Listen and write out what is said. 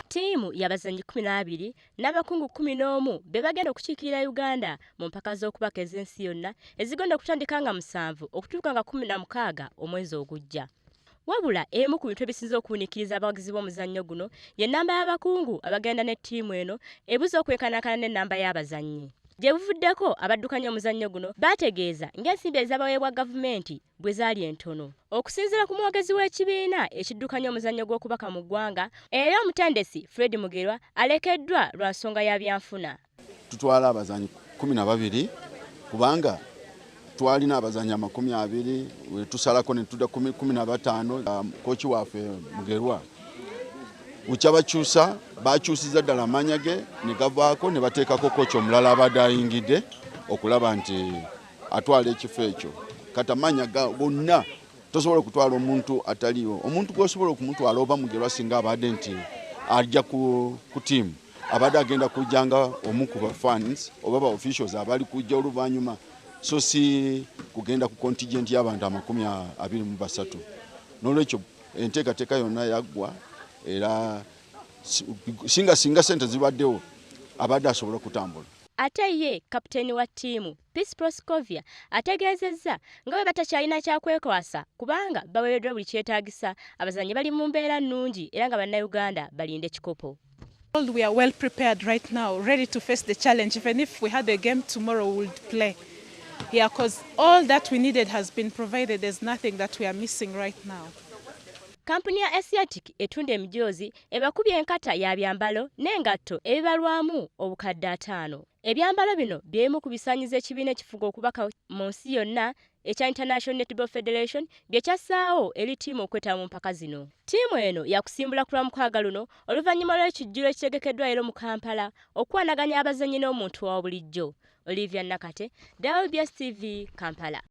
Tiimu y'abazannyi 12 n'abakungu 11 be bagenda okukiikirira Uganda mu mpaka z'okubaka ez'ensi yonna ezigenda okutandika nga 7 okutuuka nga 16 omwezi ogujja. Wabula emu ku bintu ebisinze okuwuniikiriza abawagizi b'omuzannyo guno ye nnamba y'abakungu abagenda ne ttiimu eno ebuza okwenkanankana n'ennamba y'abazannyi. Gye buvuddeko abaddukanya omuzannyo guno bategeeza ng'ensimbi ezabaweebwa gavumenti bwe zaali entono. Okusinziira ku mwogezi w'ekibiina ekiddukanya omuzannyo gw'okubaka mu ggwanga era omutendesi Fred Mugerwa alekeddwa lwa nsonga ya byanfuna. Tutwala abazannyi 12 kubanga twalina abazannyi 20 tusalako ne tudda 15 kochi waffe Mugerwa uchabakyusa bakyusiza ddala amanya ge ne gavaako ne bateekako kochi omulala abadde ayingidde okulaba nti atwala ekifo ekyo. Kati amanya gonna tosobola okutwala omuntu ataliwo. Omuntu gw'osobola okumutwala oba Mugerwa singa abadde nti ajja ku tiimu abadde agenda kujjanga omu ku ba fans oba ba officials abali kujja oluvannyuma so si kugenda ku contingent y'abantu 23. N'olwekyo enteekateeka yonna yaggwa era singa sente zibaddewo abadde asobola kutambula. Ate ye kapiteeni wa ttiimu Peace Proscovia ategeezezza nga bwe batakyalina kyakwekwasa kubanga baweereddwa buli kyetaagisa abazannyi bali mu mbeera nnungi era nga bannayuganda balinda ekikopo. We are well prepared right now, ready to face the challenge. Even if we had a game tomorrow, we would play. Yeah, because all that we needed has been provided. There's nothing that we are missing right now. Kampuni ya Asiatic etunda emijoozi ebakubye enkata ya byambalo n'engatto ebibalwamu obukadde 5. Ebyambalo bino byemu ku bisaanyizo ekibiina ekifuga okubaka mu nsi yonna ekya International Netball Federation bye kyassaawo eri ttiimu okwetaba mu mpaka zino. Ttiimu eno yakusimbula ku Lwamukaga luno oluvannyuma lw'ekijjulo ekitegekeddwa ero mu Kampala okwanaganya abazannyi n'omuntu wa bulijjo. Olivia Nakate, WBS TV, Kampala.